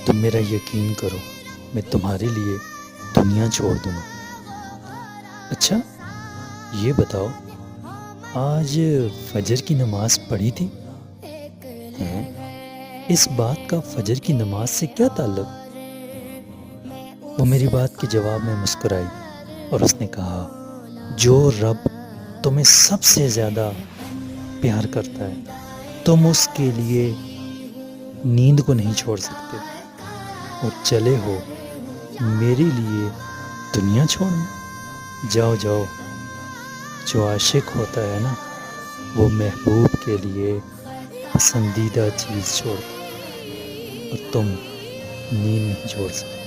تم میرا یقین کرو، میں تمہارے لیے دنیا چھوڑ دوں گا۔ اچھا یہ بتاؤ، آج فجر کی نماز پڑھی تھی؟ ہاں، اس بات کا فجر کی نماز سے کیا تعلق؟ وہ میری بات کے جواب میں مسکرائی اور اس نے کہا، جو رب تمہیں سب سے زیادہ پیار کرتا ہے تم اس کے لیے نیند کو نہیں چھوڑ سکتے، اور چلے ہو میرے لیے دنیا چھوڑنے۔ جاؤ جاؤ، جو عاشق ہوتا ہے نا وہ محبوب کے لیے پسندیدہ چیز چھوڑتا ہے، اور تم نیند نہیں چھوڑ سکتے۔